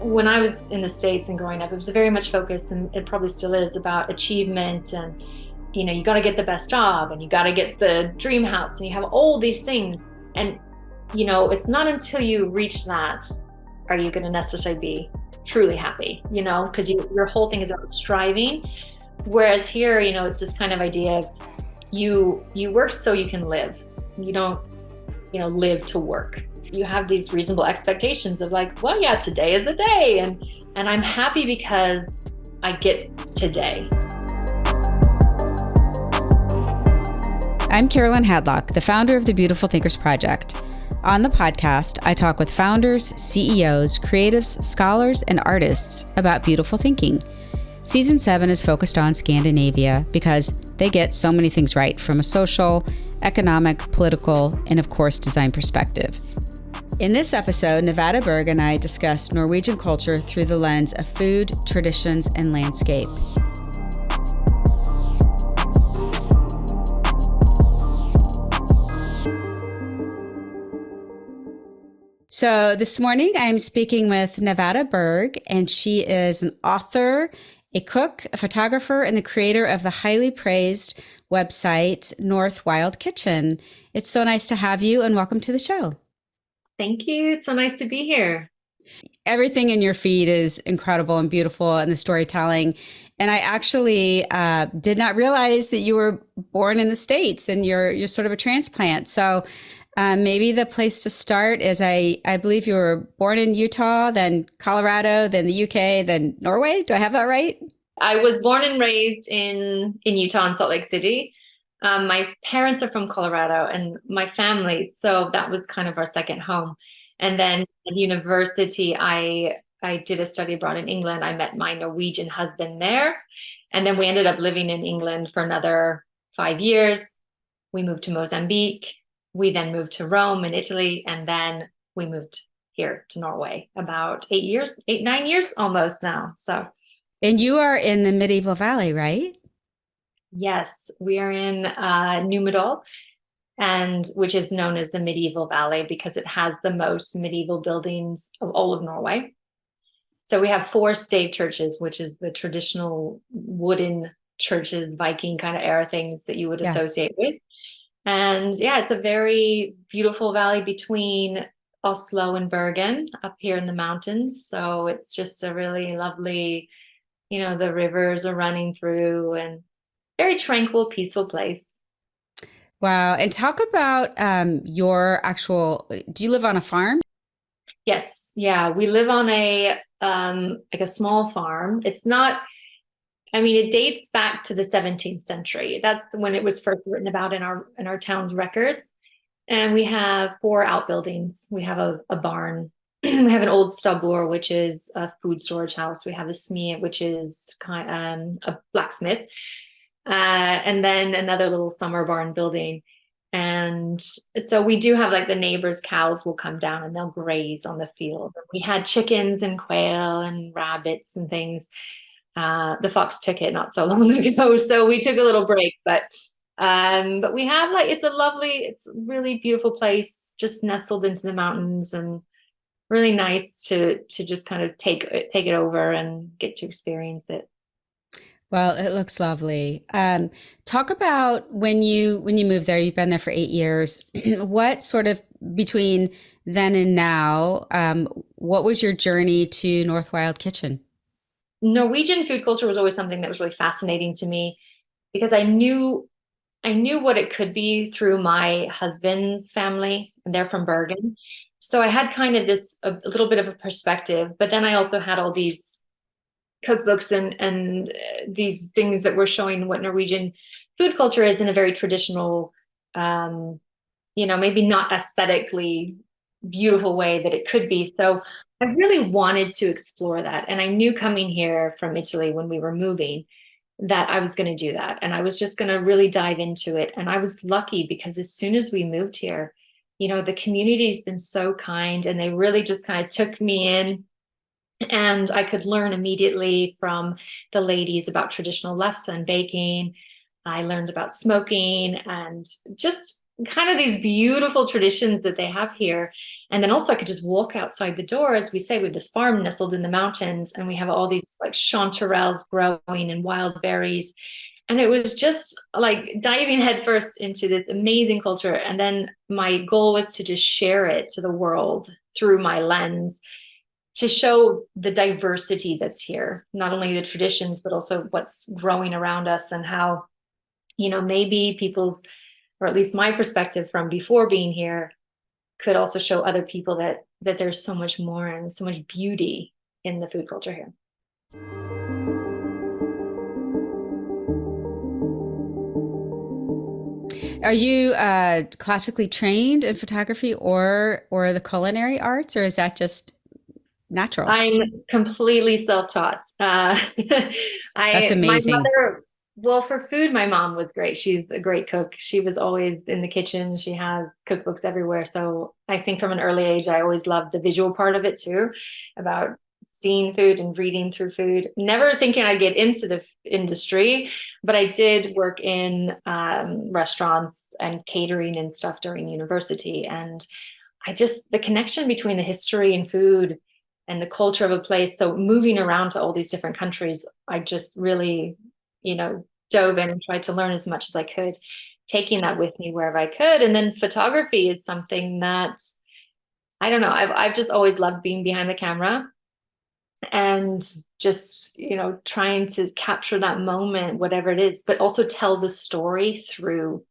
When I was in the States and growing up, it was very much focused, and it probably still is, about achievement. And, you got to get the best job and you got to get the dream house and you have all these things. And, it's not until you reach that are you going to necessarily be truly happy, because your whole thing is about striving. Whereas here, it's this kind of idea of you work so you can live. You don't, live to work. You have these reasonable expectations of like, well, yeah, today is the day. And I'm happy because I get today. I'm Carolyn Hadlock, the founder of the Beautiful Thinkers Project. On the podcast, I talk with founders, CEOs, creatives, scholars, and artists about beautiful thinking. Season 7 is focused on Scandinavia because they get so many things right from a social, economic, political, and of course, design perspective. In this episode, Nevada Berg and I discuss Norwegian culture through the lens of food, traditions, and landscape. So this morning I'm speaking with Nevada Berg, and she is an author, a cook, a photographer, and the creator of the highly praised website, North Wild Kitchen. It's so nice to have you, and welcome to the show. Thank you. It's so nice to be here. Everything in your feed is incredible and beautiful, and the storytelling. And I actually did not realize that you were born in the States and you're sort of a transplant. So maybe the place to start is I believe you were born in Utah, then Colorado, then the UK, then Norway. Do I have that right? I was born and raised in Utah, in Salt Lake City. My parents are from Colorado and my family, so that was kind of our second home. And then at university, I did a study abroad in England. I met my Norwegian husband there. And then we ended up living in England for another 5 years. We moved to Mozambique. We then moved to Rome in Italy. And then we moved here to Norway about 9 years almost now. So. And you are in the medieval valley, right? Yes, we are in Numedal, and which is known as the medieval valley because it has the most medieval buildings of all of Norway. So we have 4 stave churches, which is the traditional wooden churches, Viking kind of era things that you would associate with. And yeah, it's a very beautiful valley between Oslo and Bergen up here in the mountains. So it's just a really lovely, the rivers are running through, and very tranquil, peaceful place. Wow. And talk about your do you live on a farm? Yes. Yeah. We live on a small farm. It's not, it dates back to the 17th century. That's when it was first written about in our town's records. And we have 4 outbuildings. We have a barn. We have an old stabbur, which is a food storage house. We have a smed, which is a blacksmith. And then another little summer barn building. And so we do have the neighbors' cows will come down and they'll graze on the field. We had chickens and quail and rabbits and things. The fox took it not so long ago, so we took a little break. But we have it's a really beautiful place, just nestled into the mountains, and really nice to just kind of take it over and get to experience it. Well, it looks lovely. Talk about when you moved there. You've been there for 8 years. What sort of between then and now, what was your journey to North Wild Kitchen? Norwegian food culture was always something that was really fascinating to me because I knew what it could be through my husband's family, and they're from Bergen. So I had kind of a little bit of a perspective, but then I also had all these cookbooks and these things that were showing what Norwegian food culture is in a very traditional, maybe not aesthetically beautiful way that it could be. So I really wanted to explore that. And I knew coming here from Italy when we were moving that I was going to do that. And I was just going to really dive into it. And I was lucky because as soon as we moved here, the community's been so kind, and they really just kind of took me in. And I could learn immediately from the ladies about traditional lefse and baking. I learned about smoking and just kind of these beautiful traditions that they have here. And then also I could just walk outside the door, as we say, with this farm nestled in the mountains, and we have all these like chanterelles growing and wild berries. And it was just like diving headfirst into this amazing culture. And then my goal was to just share it to the world through my lens, to show the diversity that's here, not only the traditions, but also what's growing around us, and how, maybe people's, or at least my perspective from before being here, could also show other people that there's so much more and so much beauty in the food culture here. Are you classically trained in photography or the culinary arts, or is that just natural? I'm completely self-taught. That's My amazing. mother, well, for food, my mom was great. She's a great cook. She was always in the kitchen. She has cookbooks everywhere. So I think from an early age, I always loved the visual part of it too, about seeing food and reading through food. Never thinking I'd get into the industry, but I did work in restaurants and catering and stuff during university. And the connection between the history and food and the culture of a place. So moving around to all these different countries, I just really, dove in and tried to learn as much as I could, taking that with me wherever I could. And then photography is something that, I don't know, I've just always loved being behind the camera, and just, trying to capture that moment, whatever it is, but also tell the story through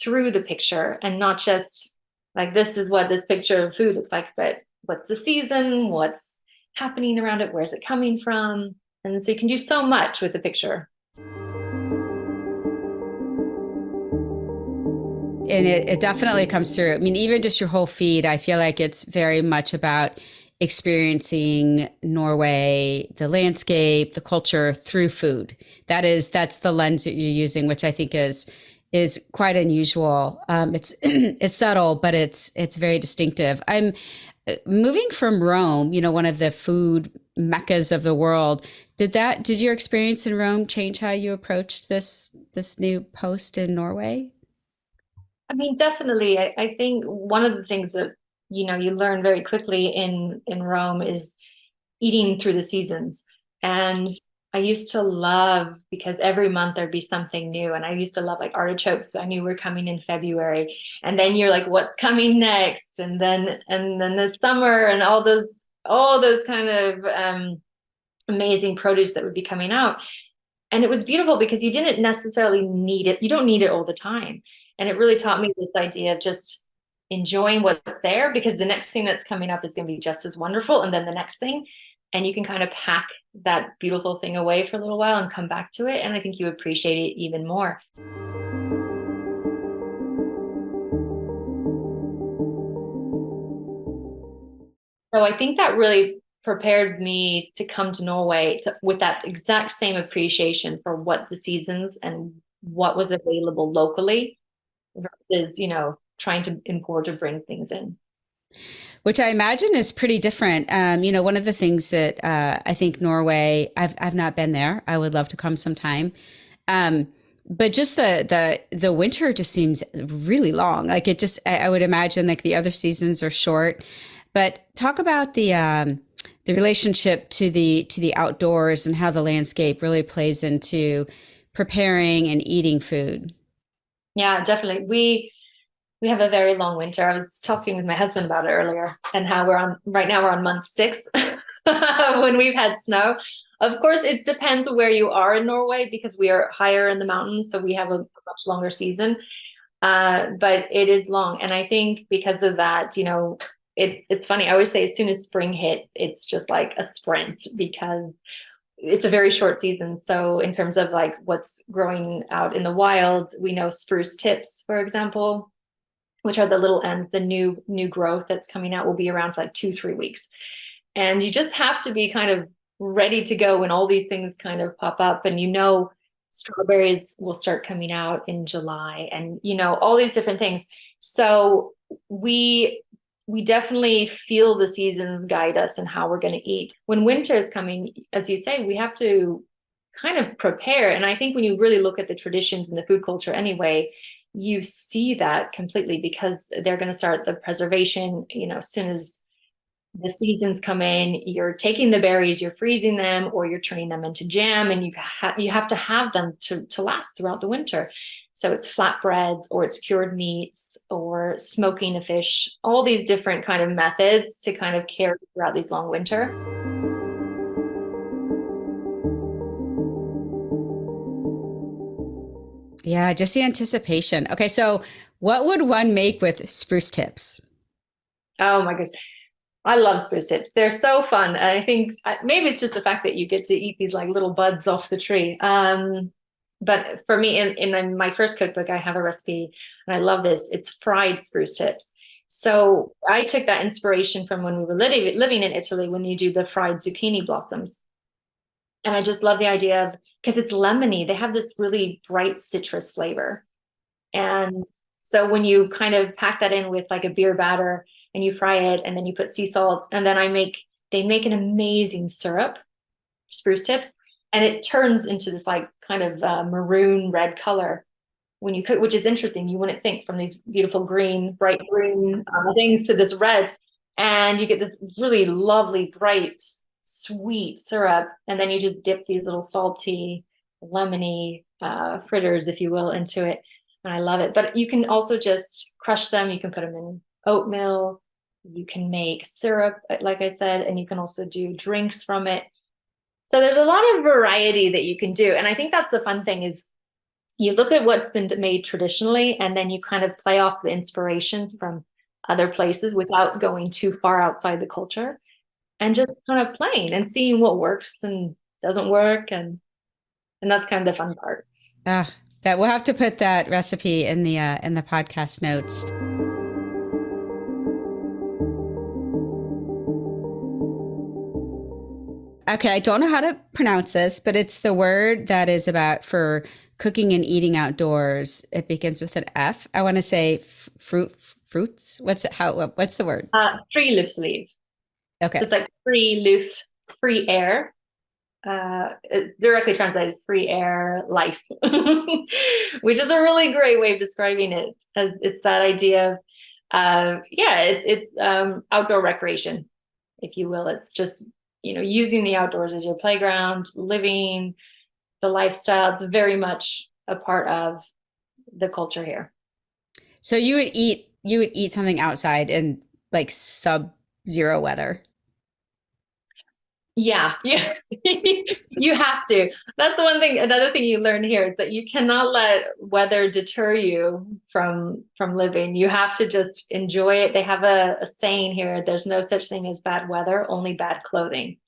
the picture, and not just like, this is what this picture of food looks like, but what's the season, what's happening around it, where's it coming from? And so you can do so much with the picture. And it definitely comes through. I mean, even just your whole feed, I feel like it's very much about experiencing Norway, the landscape, the culture through food. That's the lens that you're using, which I think is quite unusual. It's it's subtle, but it's very distinctive. I'm moving from Rome, one of the food meccas of the world. Did your experience in Rome change how you approached this new post in Norway? I mean, definitely. I think one of the things that, you learn very quickly in Rome is eating through the seasons. And I used to love, because every month there'd be something new. And I used to love like artichokes. I knew were coming in February. And then you're like, what's coming next? And then the summer, and all those kind of amazing produce that would be coming out. And it was beautiful because you didn't necessarily need it. You don't need it all the time. And it really taught me this idea of just enjoying what's there, because the next thing that's coming up is going to be just as wonderful. And then the next thing, and you can kind of pack that beautiful thing away for a little while and come back to it. And I think you appreciate it even more. So I think that really prepared me to come to Norway with that exact same appreciation for what the seasons and what was available locally, versus, trying to import or bring things in. Which I imagine is pretty different. One of the things that I think Norway, I've not been there. I would love to come sometime. But just the winter just seems really long. Like I would imagine like the other seasons are short. But talk about the relationship to the outdoors and how the landscape really plays into preparing and eating food. Yeah, definitely. We have a very long winter. I was talking with my husband about it earlier, and how right now we're on month 6 when we've had snow. Of course, it depends where you are in Norway, because we are higher in the mountains, so we have a much longer season. But it is long. And I think because of that, it's funny. I always say as soon as spring hit, it's just like a sprint, because it's a very short season. So in terms of like what's growing out in the wild, we know spruce tips, for example, which are the little ends, the new growth that's coming out, will be around for like 2-3 weeks. And you just have to be kind of ready to go when all these things kind of pop up. And strawberries will start coming out in July, and all these different things. So we definitely feel the seasons guide us and how we're going to eat. When winter is coming, as you say, we have to kind of prepare. And I think when you really look at the traditions and the food culture anyway, you see that completely because they're going to start the preservation, as soon as the seasons come in, you're taking the berries, you're freezing them, or you're turning them into jam, and you have to have them to last throughout the winter. So it's flatbreads, or it's cured meats, or smoking a fish, all these different kind of methods to kind of carry throughout these long winter. Yeah, just the anticipation. Okay, so what would one make with spruce tips? Oh my gosh. I love spruce tips. They're so fun. I think maybe it's just the fact that you get to eat these like little buds off the tree. But for me, in my first cookbook, I have a recipe, and I love this. It's fried spruce tips. So I took that inspiration from when we were living in Italy, when you do the fried zucchini blossoms. And I just love the idea of, because it's lemony, they have this really bright citrus flavor. And so when you kind of pack that in with like a beer batter, and you fry it, and then you put sea salt, and then they make an amazing syrup, spruce tips, and it turns into this like kind of maroon red color when you cook, which is interesting. You wouldn't think, from these beautiful green, bright green things to this red, and you get this really lovely, bright, sweet syrup, and then you just dip these little salty, lemony fritters, if you will, into it. And I love it. But you can also just crush them. You can put them in oatmeal, you can make syrup, like I said, and you can also do drinks from it. So there's a lot of variety that you can do. And I think that's the fun thing, is you look at what's been made traditionally, and then you kind of play off the inspirations from other places without going too far outside the culture, and just kind of playing and seeing what works and doesn't work. And that's kind of the fun part. That we'll have to put that recipe in the podcast notes. Okay, I don't know how to pronounce this, but it's the word that is about for cooking and eating outdoors. It begins with an F. I want to say fruits. What's the word? Free leaf sleeve. Okay. So it's like free leaf, free air. Directly translated, free air life, which is a really great way of describing it, as it's that idea of it's outdoor recreation, if you will. It's just, using the outdoors as your playground, living the lifestyle. It's very much a part of the culture here. So you would eat something outside in like sub-zero weather. Yeah. You have to. That's the one thing. Another thing you learn here is that you cannot let weather deter you from living. You have to just enjoy it. They have a saying here: there's no such thing as bad weather, only bad clothing.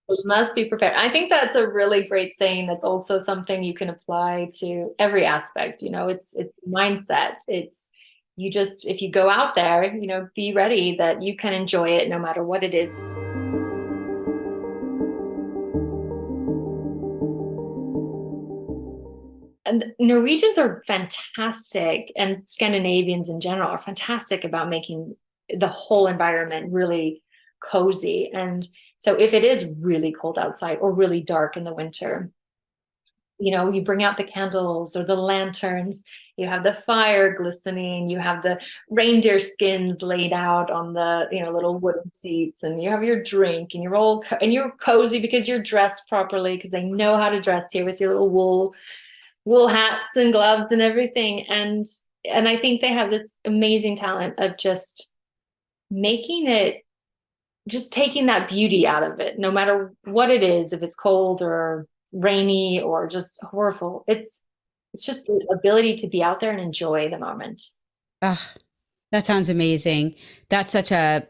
You must be prepared. I think that's a really great saying. That's also something you can apply to every aspect. It's mindset. It's, if you go out there, be ready that you can enjoy it no matter what it is. And Norwegians are fantastic, and Scandinavians in general are fantastic about making the whole environment really cozy. And so if it is really cold outside or really dark in the winter, you bring out the candles or the lanterns, you have the fire glistening, you have the reindeer skins laid out on the, little wooden seats, and you have your drink, and you're cozy because you're dressed properly, because they know how to dress here with your little wool hats and gloves and everything. And I think they have this amazing talent of just making it, just taking that beauty out of it, no matter what it is, if it's cold or rainy or just horrible. It's just the ability to be out there and enjoy the moment. Oh, that sounds amazing. That's such a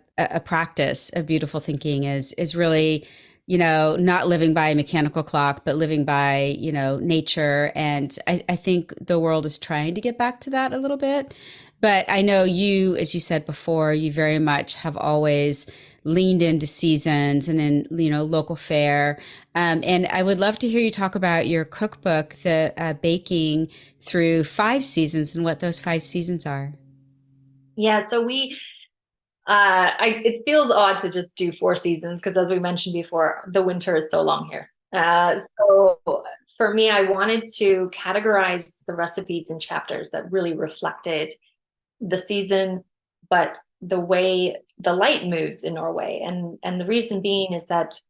practice of beautiful thinking, is really, not living by a mechanical clock, but living by, nature. And I think the world is trying to get back to that a little bit. But I know you, as you said before, you very much have always leaned into seasons and then, local fare. And I would love to hear you talk about your cookbook, the baking through 5 seasons, and what those 5 seasons are. Yeah. So it feels odd to just do 4 seasons, because as we mentioned before, the winter is so long here. So for me, I wanted to categorize the recipes in chapters that really reflected the season, but the way the light moves in Norway. And the reason being is that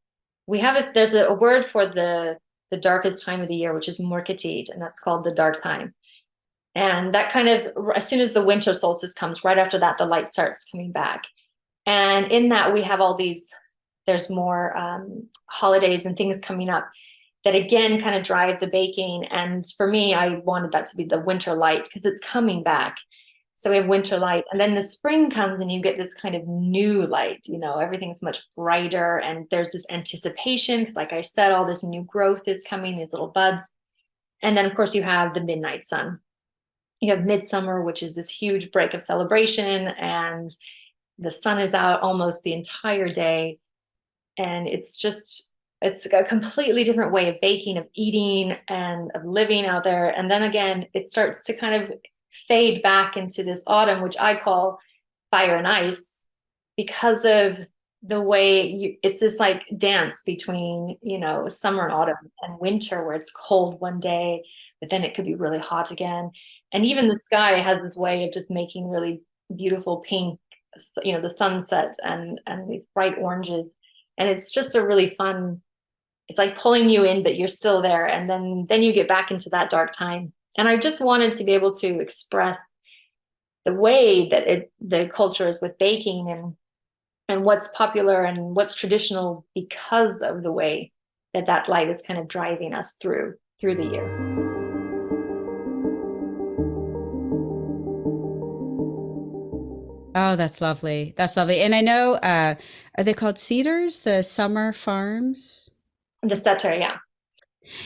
there's a word for the darkest time of the year, which is morketid, and that's called the dark time. And that kind of, as soon as the winter solstice comes, right after that, the light starts coming back. And in that, we have there's more holidays and things coming up that again kind of drive the baking. And for me, I wanted that to be the winter light because it's coming back. So we have winter light, and then the spring comes and you get this kind of new light, everything's much brighter, and there's this anticipation because, like I said, all this new growth is coming, these little buds. And then of course you have the midnight sun. You have midsummer, which is this huge break of celebration, and the sun is out almost the entire day. And it's a completely different way of baking, of eating, and of living out there. And then again, it starts to kind of fade back into this autumn, which I call fire and ice, because of the way it's this like dance between, summer and autumn and winter, where it's cold one day, but then it could be really hot again. And even the sky has this way of just making really beautiful pink, the sunset and these bright oranges. And it's just a really fun, it's like pulling you in, but you're still there. And then you get back into that dark time. And I just wanted to be able to express the way that the culture is with baking and what's popular and what's traditional, because of the way that light is kind of driving us through the year. Oh, that's lovely. That's lovely. And I know, are they called cedars, the summer farms? The setter, yeah.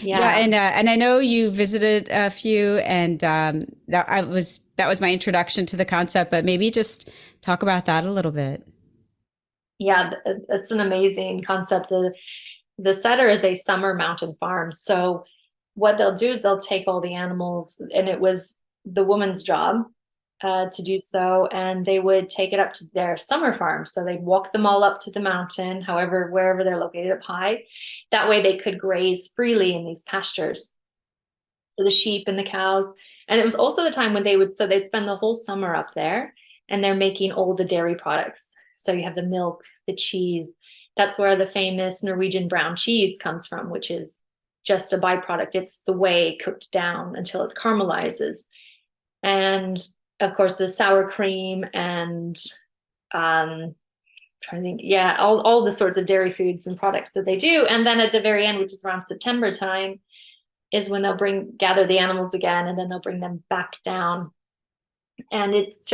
Yeah, and I know you visited a few, and that was my introduction to the concept. But maybe just talk about that a little bit. Yeah, it's an amazing concept. The setter is a summer mountain farm. So what they'll do is they'll take all the animals, and it was the woman's job to do so, and they would take it up to their summer farm. So they'd walk them all up to the mountain, wherever they're located up high. That way they could graze freely in these pastures. So the sheep and the cows. And it was also the time when they'd spend the whole summer up there, and they're making all the dairy products. So you have the milk, the cheese. That's where the famous Norwegian brown cheese comes from, which is just a byproduct. It's the whey cooked down until it caramelizes. And of course, the sour cream and trying to think, yeah, all the sorts of dairy foods and products that they do. And then at the very end, which is around September time, is when they'll gather the animals again, and then they'll bring them back down. And it's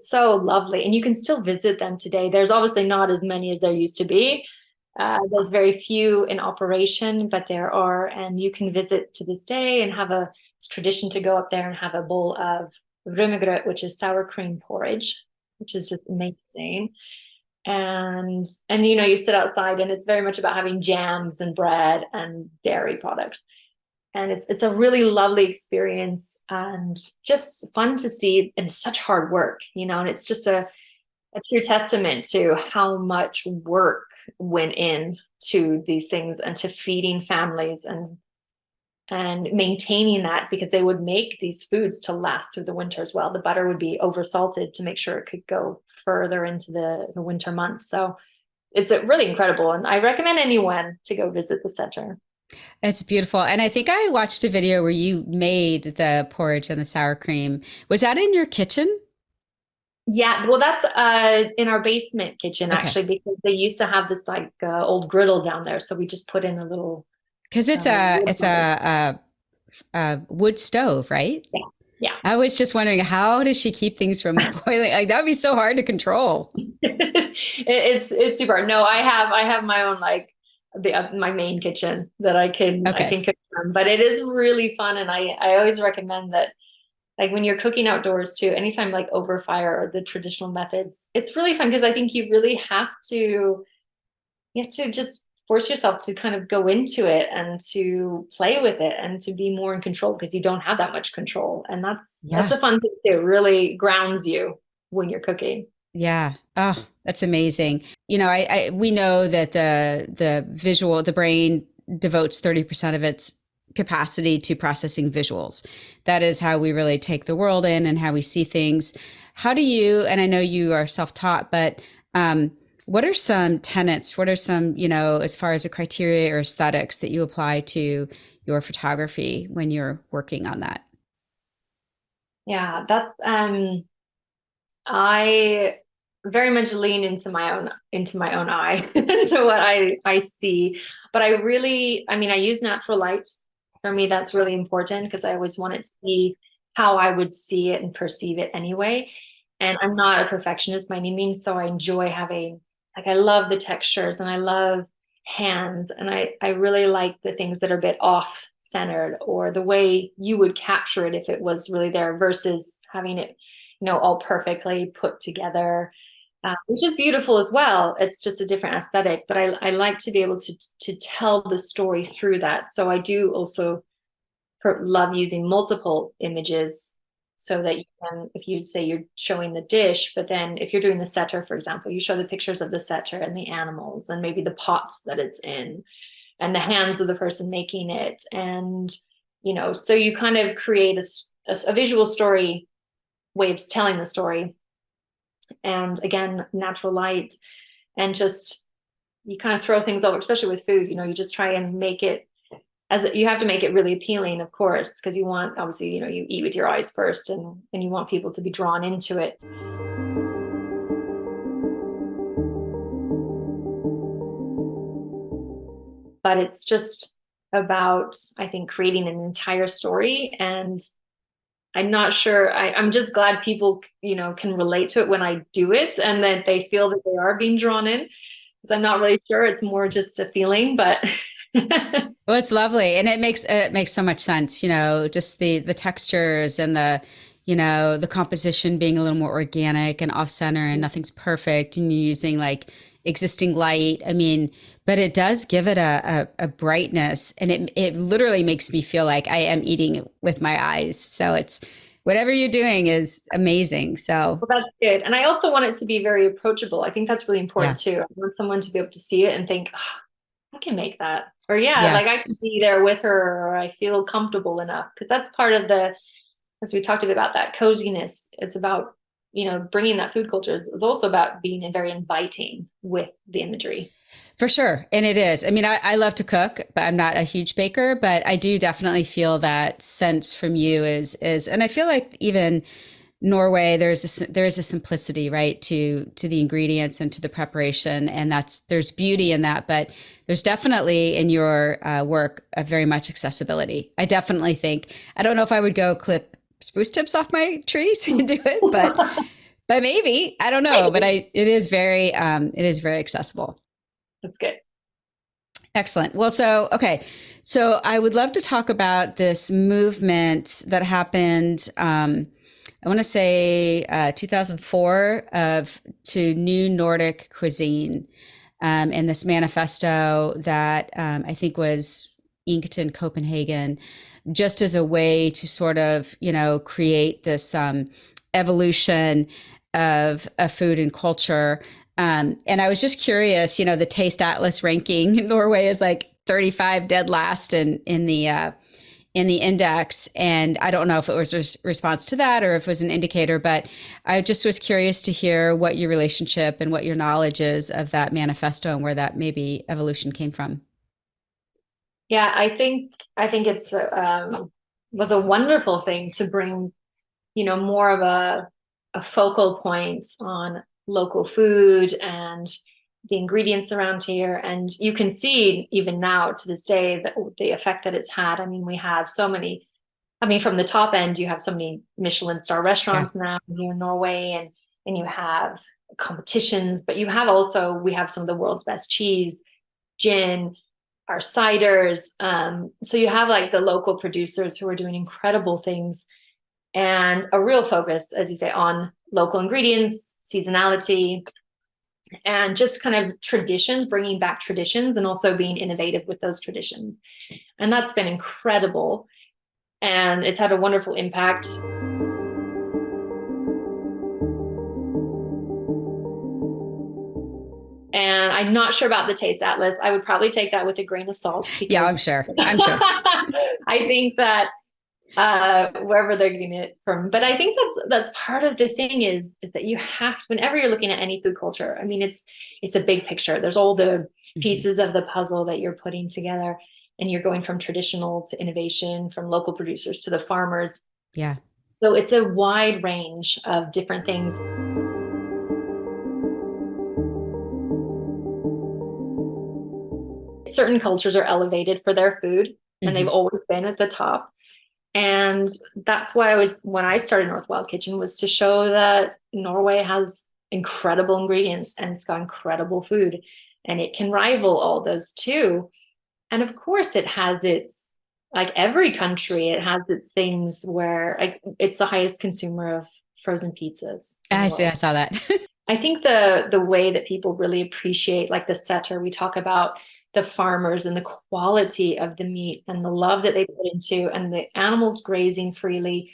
so lovely. And you can still visit them today. There's obviously not as many as there used to be. There's very few in operation, but there are, and you can visit to this day and it's tradition to go up there and have a bowl of rømmegrøt, which is sour cream porridge, which is just amazing. And you sit outside, and it's very much about having jams and bread and dairy products. And it's a really lovely experience, and just fun to see, and such hard work, and it's just a true testament to how much work went in to these things, and to feeding families and maintaining that, because they would make these foods to last through the winter as well. The butter would be oversalted to make sure it could go further into the winter months. So it's really incredible. And I recommend anyone to go visit the center. It's beautiful. And I think I watched a video where you made the porridge and the sour cream. Was that in your kitchen? Yeah, well, that's in our basement kitchen, actually, because they used to have this old griddle down there. So we just put in a little. Because it's a wood stove, right? Yeah. Yeah. I was just wondering, how does she keep things from boiling? Like, that would be so hard to control. It's super hard. No, I have my own my main kitchen that I can cook from. But it is really fun, and I always recommend that, when you're cooking outdoors too, anytime over fire or the traditional methods, it's really fun, because I think you really have to just force yourself to kind of go into it and to play with it and to be more in control, because you don't have that much control. And that's a fun thing too. It really grounds you when you're cooking. Yeah. Oh, that's amazing. We know that the brain devotes 30% of its capacity to processing visuals. That is how we really take the world in and how we see things. How do you, and I know you are self-taught, but what are some tenets? What are some, as far as a criteria or aesthetics that you apply to your photography when you're working on that? Yeah, that's I very much lean into my own eye, into what I see. But I use natural light. For me, that's really important because I always want it to be how I would see it and perceive it anyway. And I'm not a perfectionist by any means, so I enjoy having, like, I love the textures and I love hands, and I really like the things that are a bit off centered, or the way you would capture it if it was really there versus having it, all perfectly put together, which is beautiful as well. It's just a different aesthetic, but I like to be able to tell the story through that. So I do also love using multiple images so that you can, if you'd say you're showing the dish, but then if you're doing the setter, for example, you show the pictures of the setter and the animals and maybe the pots that it's in and the hands of the person making it. And, so you kind of create a visual story, way of telling the story. And again, natural light, and just, you kind of throw things over, especially with food, you just try and make it you have to make it really appealing, of course, because you want, obviously, you eat with your eyes first, and you want people to be drawn into it. But it's just about, I think, creating an entire story. And I'm not sure, I'm just glad people, can relate to it when I do it, and that they feel that they are being drawn in, because I'm not really sure. It's more just a feeling, but Well, it's lovely, and it makes so much sense. Just the textures and the composition being a little more organic and off center, and nothing's perfect, and you're using like existing light. I mean, but it does give it a brightness, and it literally makes me feel like I am eating with my eyes. So it's, whatever you're doing is amazing. So well, that's good. And I also want it to be very approachable. I think that's really important too. I want someone to be able to see it and think, oh, I can make that. Or like I can be there with her, or I feel comfortable enough. Because that's part of as we talked about that coziness, it's about, bringing that food culture is also about being very inviting with the imagery. For sure. And it is. I mean, I love to cook, but I'm not a huge baker, but I do definitely feel that sense from you and I feel like even Norway, there is a simplicity, right, to the ingredients and to the preparation, and there's beauty in that. But there's definitely in your work very much accessibility. I definitely think, I don't know if I would go clip spruce tips off my trees and do it, but maybe, I don't know. But it is very accessible. That's good. Excellent. Well, so I would love to talk about this movement that happened. I want to say 2004 to new Nordic cuisine, and this manifesto that I think was inked in Copenhagen, just as a way to sort of create this evolution of food and culture. And I was just curious, the Taste Atlas ranking, Norway is like 35 dead last in the index. And I don't know if it was a response to that or if it was an indicator, but I just was curious to hear what your relationship and what your knowledge is of that manifesto and where that maybe evolution came from. Yeah, I think it's was a wonderful thing to bring, more of a focal point on local food and the ingredients around here. And you can see even now to this day that the effect that it's had. I mean, we have so many, from the top end, you have so many Michelin star restaurants now here in Norway, and you have competitions, but we have some of the world's best cheese, gin, our ciders. So you have like the local producers who are doing incredible things, and a real focus, as you say, on local ingredients, seasonality, and just kind of traditions, bringing back traditions and also being innovative with those traditions. And that's been incredible. And it's had a wonderful impact. And I'm not sure about the taste atlas. I would probably take that with a grain of salt. Yeah, I'm sure. I'm sure. I think that wherever they're getting it from. But I think that's part of the thing is that you have, whenever you're looking at any food culture, I mean, it's a big picture. There's all the pieces of the puzzle that you're putting together, and you're going from traditional to innovation, from local producers to the farmers. Yeah. So it's a wide range of different things. Certain cultures are elevated for their food, and they've always been at the top. And that's why when I started North Wild Kitchen, was to show that Norway has incredible ingredients and it's got incredible food, and it can rival all those too. And of course it has its, like every country, it has its things where, like, it's the highest consumer of frozen pizzas. I saw that. I think the way that people really appreciate, like the setter, we talk about the farmers and the quality of the meat and the love that they put into, and the animals grazing freely,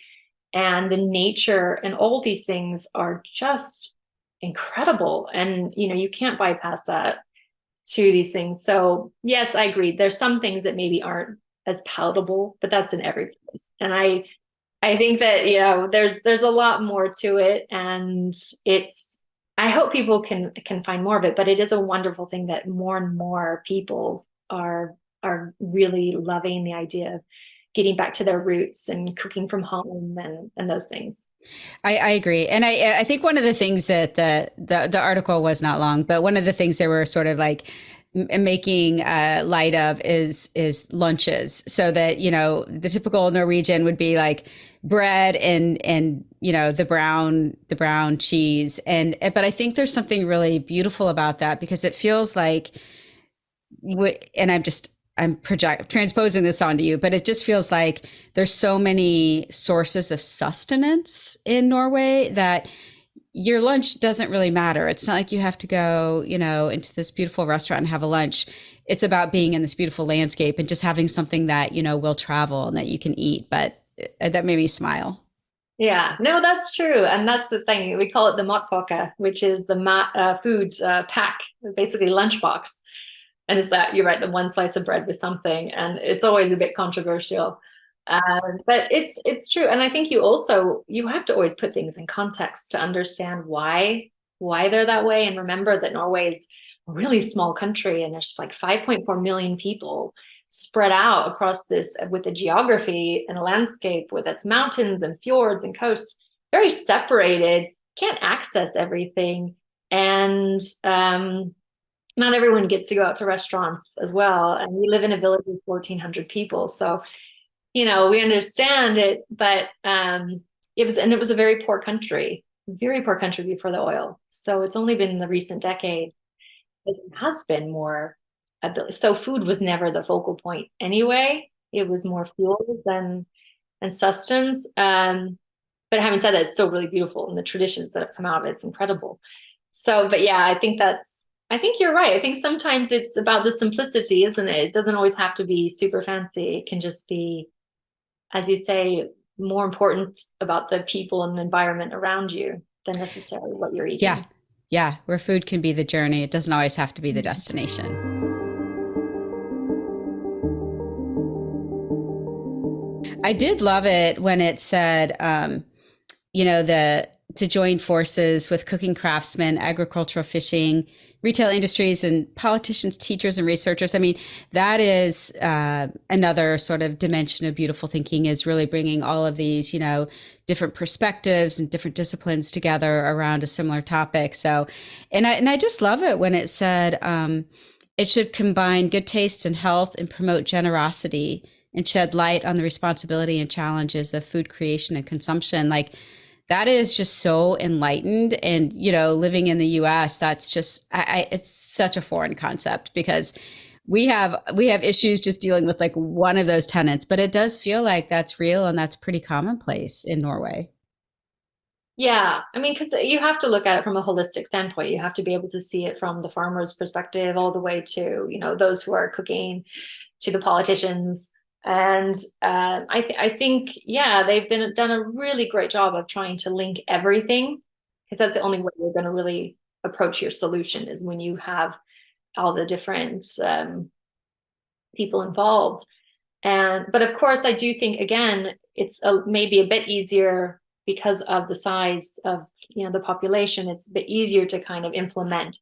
and the nature, and all these things are just incredible. And, you can't bypass that to these things. So yes, I agree. There's some things that maybe aren't as palatable, but that's in every place. And I think that, there's a lot more to it, and I hope people can find more of it, but it is a wonderful thing that more and more people are really loving the idea of getting back to their roots and cooking from home and those things. I agree. And I think one of the things that the article was not long, but one of the things they were sort of like making light of is lunches, so that the typical Norwegian would be like bread and the brown cheese, but I think there's something really beautiful about that, because it feels like, and I'm transposing this onto you, but it just feels like there's so many sources of sustenance in Norway that your lunch doesn't really matter. It's not like you have to go, into this beautiful restaurant and have a lunch. It's about being in this beautiful landscape and just having something that, will travel and that you can eat. But that made me smile. Yeah, no, that's true. And that's the thing. We call it the matpakke, which is the food pack, basically lunchbox. And it's that, you're right, the one slice of bread with something. And it's always a bit controversial. But it's true. And I think you have to always put things in context to understand why they're that way. And remember that Norway is a really small country, and there's like 5.4 million people spread out across this, with the geography and a landscape with its mountains and fjords and coasts, very separated, can't access everything. And not everyone gets to go out to restaurants as well. And we live in a village with 1,400 people. So we understand it, but it was a very poor country before the oil. So it's only been in the recent decade that it has been more ability. So food was never the focal point anyway. It was more fuel than sustenance. But having said that, it's still really beautiful, and the traditions that have come out of it's incredible. So, but yeah, I think you're right. I think sometimes it's about the simplicity, isn't it? It doesn't always have to be super fancy. It can just be, as you say, more important about the people and the environment around you than necessarily what you're eating. Yeah. Yeah. Where food can be the journey. It doesn't always have to be the destination. I did love it when it said, to join forces with cooking craftsmen, agricultural, fishing, retail industries, and politicians, teachers, and researchers. I mean, that is another sort of dimension of beautiful thinking, is really bringing all of these, different perspectives and different disciplines together around a similar topic. So, and I just love it when it said it should combine good taste and health and promote generosity and shed light on the responsibility and challenges of food creation and consumption. Like, that is just so enlightened. And, living in the US, that's just, it's such a foreign concept, because we have issues just dealing with like one of those tenets, but it does feel like that's real, and that's pretty commonplace in Norway. Yeah. I mean, because you have to look at it from a holistic standpoint. You have to be able to see it from the farmer's perspective all the way to, those who are cooking, to the politicians. And I think, they've done a really great job of trying to link everything, because that's the only way we're going to really approach your solution, is when you have all the different people involved. But of course, I do think, again, it's maybe a bit easier because of the size of, the population. It's a bit easier to kind of implement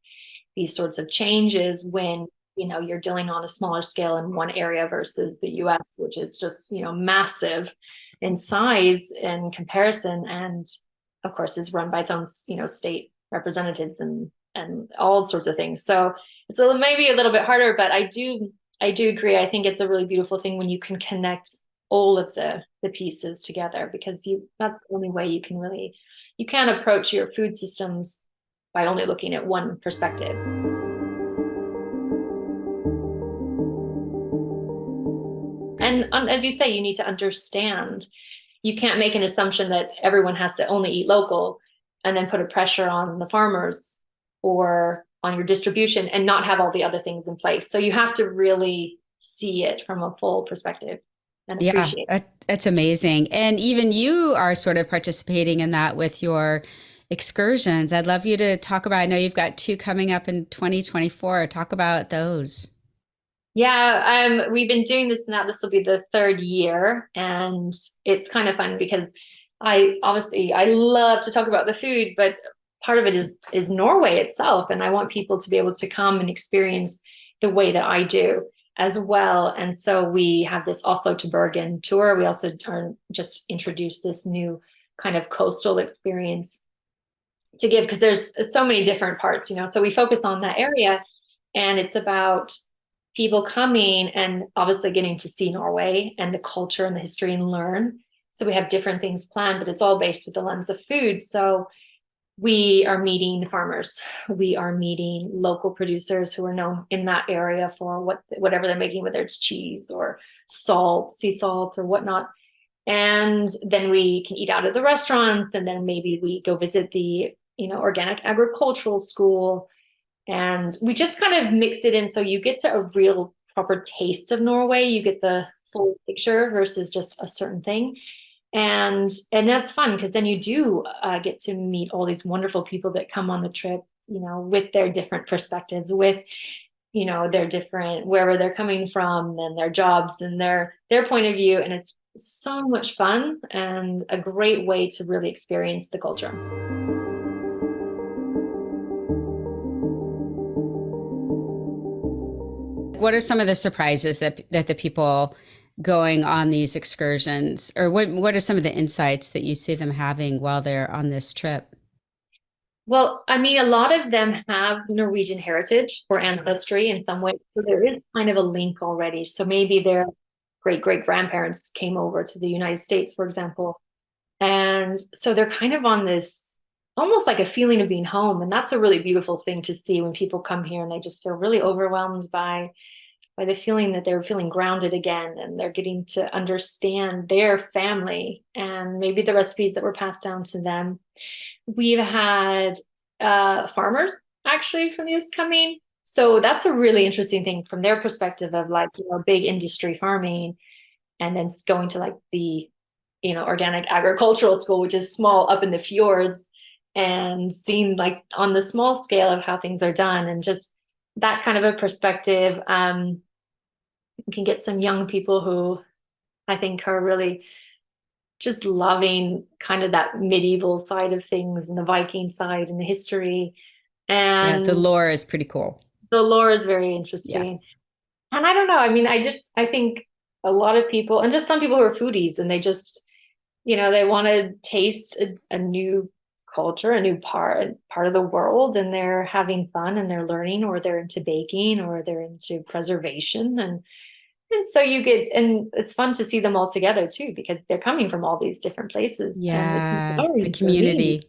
these sorts of changes when, you're dealing on a smaller scale in one area versus the US, which is just, massive in size in comparison. And of course is run by its own, state representatives and all sorts of things. So it's maybe a little bit harder, but I do agree. I think it's a really beautiful thing when you can connect all of the pieces together, because that's the only way you can approach your food systems, by only looking at one perspective. And as you say, you need to understand. You can't make an assumption that everyone has to only eat local and then put a pressure on the farmers or on your distribution and not have all the other things in place. So you have to really see it from a full perspective and appreciate it. That's amazing. And even you are sort of participating in that with your excursions. I'd love you to talk about, I know you've got 2 coming up in 2024. Talk about those. Yeah, we've been doing this now. This will be the 3rd year, and it's kind of fun because I love to talk about the food, but part of it is Norway itself, and I want people to be able to come and experience the way that I do as well. And so we have this Oslo to Bergen tour. We also just introduced this new kind of coastal experience to give, because there's so many different parts, so we focus on that area, and it's about people coming and obviously getting to see Norway and the culture and the history and learn. So we have different things planned, but it's all based through the lens of food. So we are meeting farmers. We are meeting local producers who are known in that area for whatever they're making, whether it's cheese or salt, sea salt or whatnot. And then we can eat out at the restaurants, and then maybe we go visit the, organic agricultural school. And we just kind of mix it in, so you get a real proper taste of Norway. You get the full picture versus just a certain thing. And that's fun, because then you do get to meet all these wonderful people that come on the trip, with their different perspectives, with, their different, wherever they're coming from, and their jobs and their point of view. And it's so much fun and a great way to really experience the culture. What are some of the surprises that the people going on these excursions, or what are some of the insights that you see them having while they're on this trip? Well, I mean, a lot of them have Norwegian heritage or ancestry in some way. So there is kind of a link already. So maybe their great-great-grandparents came over to the United States, for example. And so they're kind of on this almost like a feeling of being home. And that's a really beautiful thing to see when people come here and they just feel really overwhelmed by the feeling that they're feeling grounded again, and they're getting to understand their family and maybe the recipes that were passed down to them. We've had farmers actually from the US coming. So that's a really interesting thing from their perspective of big industry farming, and then going to the, organic agricultural school, which is small up in the fjords, and seeing on the small scale of how things are done, and just that kind of a perspective. You can get some young people who I think are really just loving kind of that medieval side of things and the Viking side and the history. And the lore is pretty cool. The lore is very interesting. Yeah. And I don't know, I mean, I think a lot of people, and just some people who are foodies, and they just, they want to taste a new culture, a new part of the world, and they're having fun and they're learning, or they're into baking, or they're into preservation. And so and it's fun to see them all together too, because they're coming from all these different places. Yeah, and the community.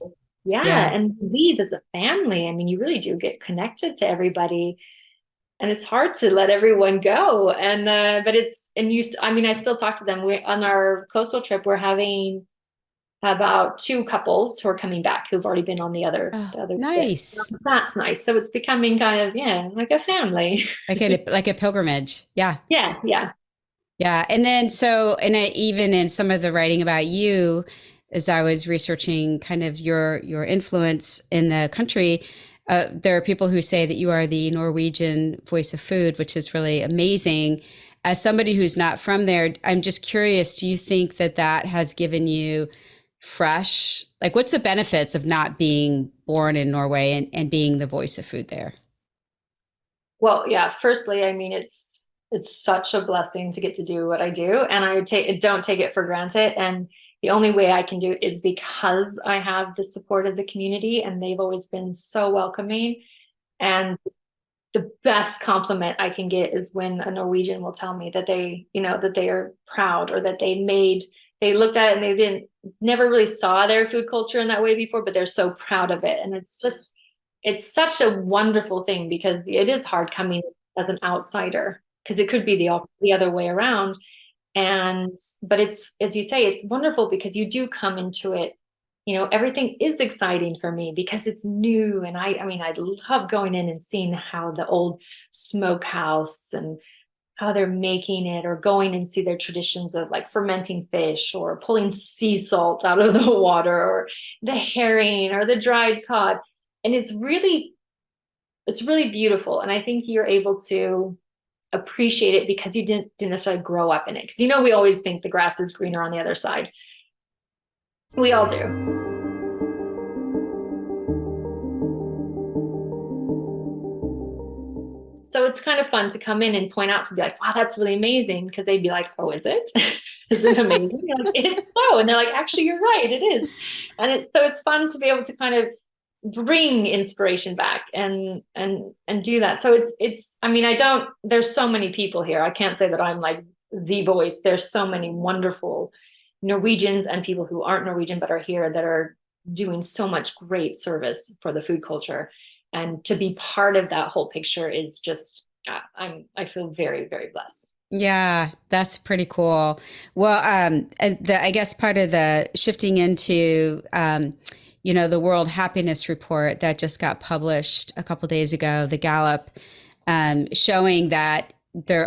Yeah, and leave as a family. I mean, you really do get connected to everybody, and it's hard to let everyone go. And but I still talk to them. On our coastal trip, we're having about 2 couples who are coming back who've already been on the other nice. That's nice. So it's becoming kind of like a family, like a pilgrimage. Yeah. And then even in some of the writing about you, as I was researching kind of your influence in the country, There are people who say that you are the Norwegian voice of food, which is really amazing. As somebody who's not from there, I'm just curious, do you think that that has given you fresh, like what's the benefits of not being born in Norway and being the voice of food there? Well, yeah, firstly, I mean, it's such a blessing to get to do what I do, and don't take it for granted. And the only way I can do it is because I have the support of the community, and they've always been so welcoming. And the best compliment I can get is when a Norwegian will tell me that that they are proud, or that they looked at it and they didn't never really saw their food culture in that way before, but they're so proud of it. And it's such a wonderful thing, because it is hard coming as an outsider, because it could be the other way around. But it's, as you say, it's wonderful because you do come into it, everything is exciting for me because it's new. And I mean, I love going in and seeing how the old smokehouse and how they're making it, or going and see their traditions of like fermenting fish or pulling sea salt out of the water, or the herring or the dried cod. And it's really beautiful. And I think you're able to appreciate it because you didn't necessarily grow up in it. Because we always think the grass is greener on the other side. We all do. So it's kind of fun to come in and point out, to be like, wow, that's really amazing. Because they'd be like, oh, is it? Is it amazing? Like, it's so. And they're like, actually, you're right, it is. And so it's fun to be able to kind of bring inspiration back and do that. So I mean, there's so many people here. I can't say that I'm like the voice. There's so many wonderful Norwegians and people who aren't Norwegian but are here, that are doing so much great service for the food culture. And to be part of that whole picture is just, I feel very, very blessed. Yeah, that's pretty cool. Well, I guess part of the shifting into, the World Happiness Report that just got published a couple days ago, the Gallup, showing that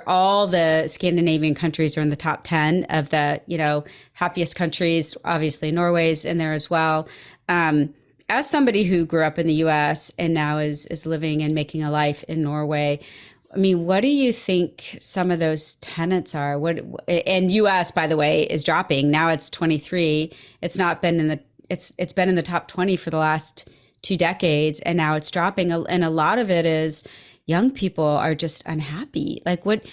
all the Scandinavian countries are in the top 10 of the, happiest countries. Obviously, Norway's in there as well. As somebody who grew up in the US and now is living and making a life in Norway, I mean, what do you think some of those tenets are? And US, by the way, is dropping. Now it's 23. It's not been it's been in the top 20 for the last 2 decades, and now it's dropping. And a lot of it is young people are just unhappy. Like what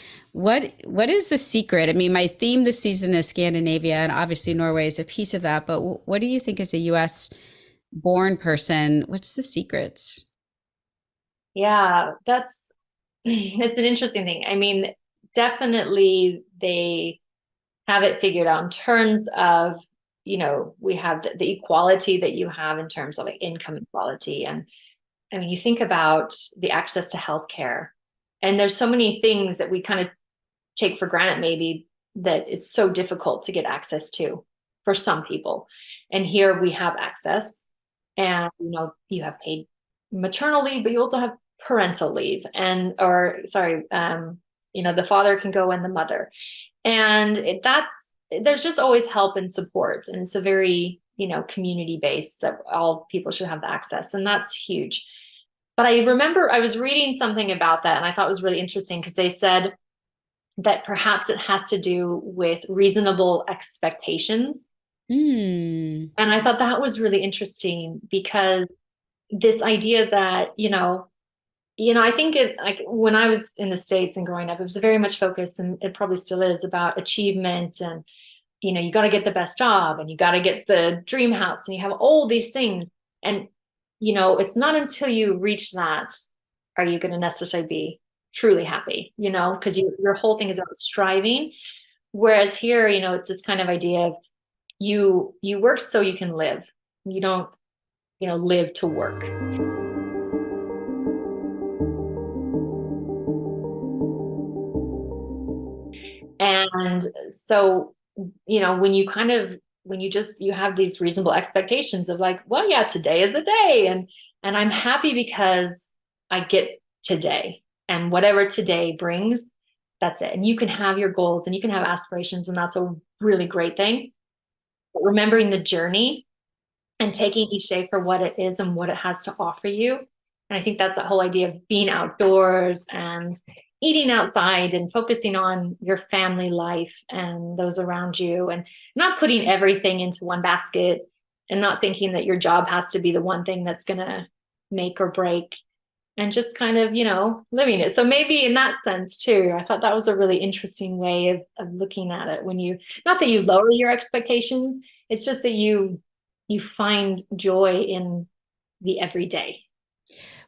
is the secret? I mean, my theme this season is Scandinavia, and obviously Norway is a piece of that. But what do you think, as a US born person, what's the secrets? Yeah, it's an interesting thing. I mean, definitely they have it figured out in terms of, we have the equality that you have in terms of like income equality. And I mean, you think about the access to healthcare, and there's so many things that we kind of take for granted, maybe, that it's so difficult to get access to for some people. And here we have access, and, you have paid maternal leave, but you also have parental leave, the father can go and the mother. And there's just always help and support. And it's a very, community based, that all people should have the access. And that's huge. But I remember I was reading something about that, and I thought it was really interesting, because they said that perhaps it has to do with reasonable expectations. And I thought that was really interesting, because this idea that, I think like when I was in the States and growing up, it was very much focused, and it probably still is, about achievement. And, you got to get the best job, and you got to get the dream house, and you have all these things. And, it's not until you reach that are you going to necessarily be truly happy, because your whole thing is about striving. Whereas here, it's this kind of idea of you work so you can live. You don't, live to work. And so, when you have these reasonable expectations of like, well, yeah, today is the day. And I'm happy because I get today, and whatever today brings, that's it. And you can have your goals and you can have aspirations, and that's a really great thing. But remembering the journey and taking each day for what it is and what it has to offer you, And I think that's the whole idea of being outdoors and eating outside and focusing on your family life and those around you, and not putting everything into one basket, and not thinking that your job has to be the one thing that's going to make or break, and just kind of, living it. So maybe in that sense too, I thought that was a really interesting way of looking at it. When you, not that you lower your expectations, it's just that you find joy in the everyday.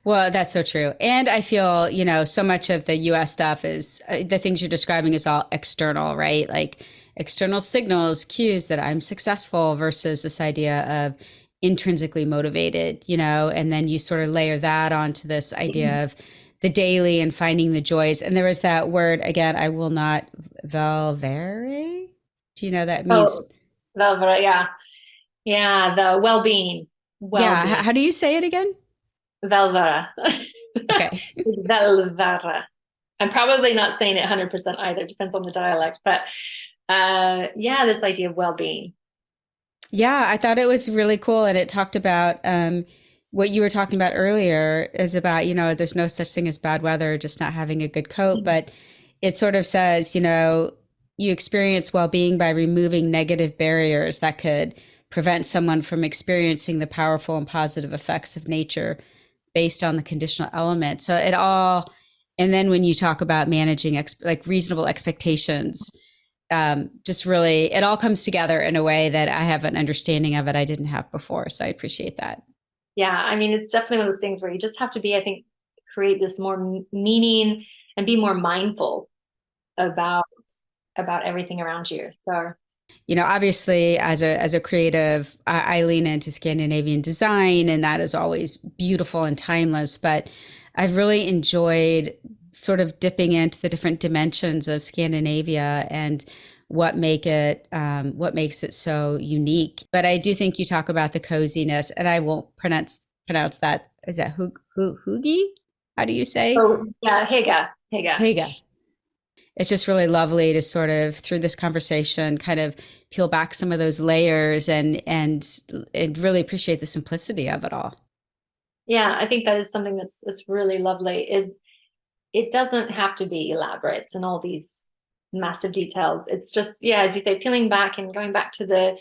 Well, that's so true. And I feel, so much of the US stuff is the things you're describing is all external, right? Like external signals, cues that I'm successful versus this idea of intrinsically motivated, and then you sort of layer that onto this idea of the daily and finding the joys. And there was that word, again, I will not, valvere. Do you know that means? Oh, velvera, yeah. Yeah, the well-being. Yeah. How do you say it again? Velvera. Okay. Velvera. I'm probably not saying it 100% either. Depends on the dialect. But yeah, this idea of well-being. Yeah, I thought it was really cool. And it talked about what you were talking about earlier is about, there's no such thing as bad weather, just not having a good coat. Mm-hmm. But it sort of says, you experience well-being by removing negative barriers that could prevent someone from experiencing the powerful and positive effects of nature based on the conditional element. So it all, and then when you talk about managing like reasonable expectations, just really, it all comes together in a way that I have an understanding of it I didn't have before. So I appreciate that. Yeah, I mean, it's definitely one of those things where you just have to be, I think, create this more meaning and be more mindful about everything around you. So, obviously as a creative, I lean into Scandinavian design, and that is always beautiful and timeless. But I've really enjoyed sort of dipping into the different dimensions of Scandinavia and what makes it so unique. But I do think you talk about the coziness, and I won't pronounce that. Is that Hygge? How do you say? Oh, yeah, Hygge. It's just really lovely to sort of, through this conversation, kind of peel back some of those layers and really appreciate the simplicity of it all. Yeah, I think that is something that's really lovely. Is it doesn't have to be elaborate and all these massive details. It's just, yeah, as you say, peeling back and going back to that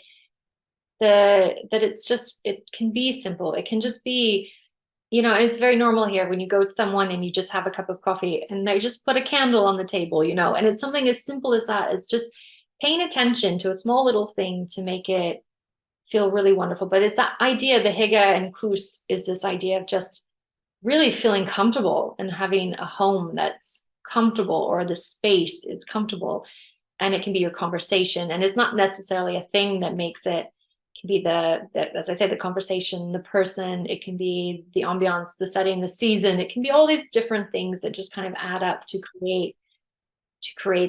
it's just, it can be simple. It can just be, it's very normal here when you go to someone and you just have a cup of coffee and they just put a candle on the table, and it's something as simple as that. It's just paying attention to a small little thing to make it feel really wonderful. But it's that idea, the Hygge and Kus is this idea of just really feeling comfortable and having a home that's comfortable, or the space is comfortable, and it can be your conversation. And it's not necessarily a thing that makes it. Can be as I say, the conversation, the person, it can be the ambiance, the setting, the season. It can be all these different things that just kind of add up to create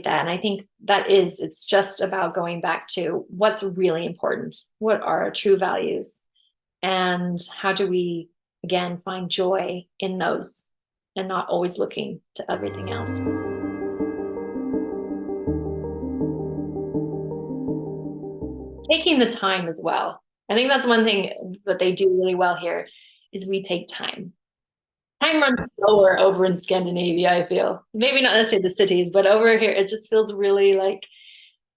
that. And I think it's just about going back to what's really important. What are our true values? And how do we, again, find joy in those and not always looking to everything else? Taking the time as well. I think that's one thing that they do really well here is we take time. Time runs slower over in Scandinavia, I feel. Maybe not necessarily the cities, but over here, it just feels really like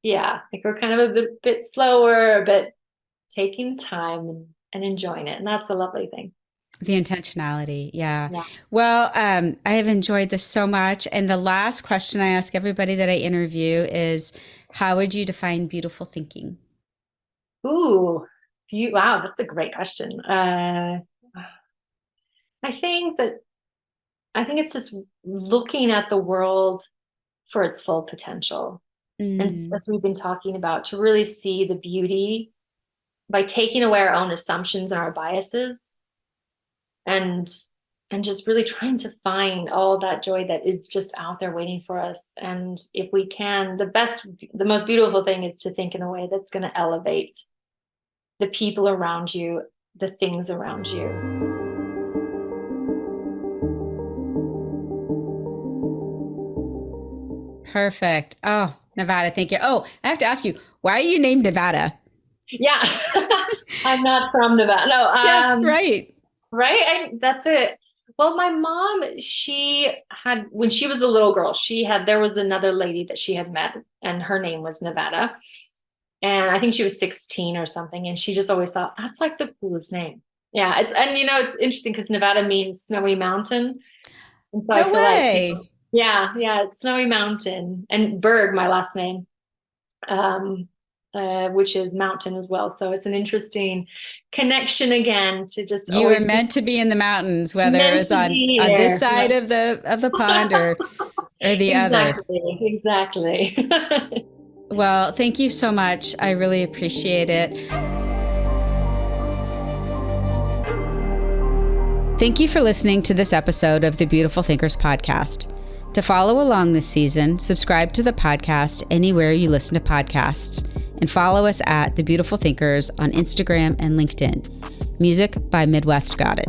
we're kind of a bit slower, but taking time and enjoying it. And that's a lovely thing. The intentionality. Yeah. Well, I have enjoyed this so much. And the last question I ask everybody that I interview is, how would you define beautiful thinking? Ooh, wow, that's a great question. I think it's just looking at the world for its full potential. And as we've been talking about, to really see the beauty by taking away our own assumptions and our biases, and just really trying to find all that joy that is just out there waiting for us. And if we can, the most beautiful thing is to think in a way that's going to elevate the people around you, the things around you. Perfect. Oh, Nevada, thank you. Oh, I have to ask you, why are you named Nevada? Yeah, I'm not from Nevada. No, yeah, right. Right. That's it. Well, my mom, when she was a little girl, there was another lady that she had met, and her name was Nevada. And I think she was 16 or something. And she just always thought, that's like the coolest name. Yeah. It's interesting because Nevada means snowy mountain. And so I No feel way. like, yeah, it's snowy mountain, and Berg, my last name, which is mountain as well. So it's an interesting connection again to just You were always meant to be in the mountains, whether it meant was to on be this there. side of the pond or the other. Exactly. Well, thank you so much. I really appreciate it. Thank you for listening to this episode of the Beautiful Thinkers podcast. To follow along this season, subscribe to the podcast anywhere you listen to podcasts, and follow us at The Beautiful Thinkers on Instagram and LinkedIn. Music by Midwest Got It.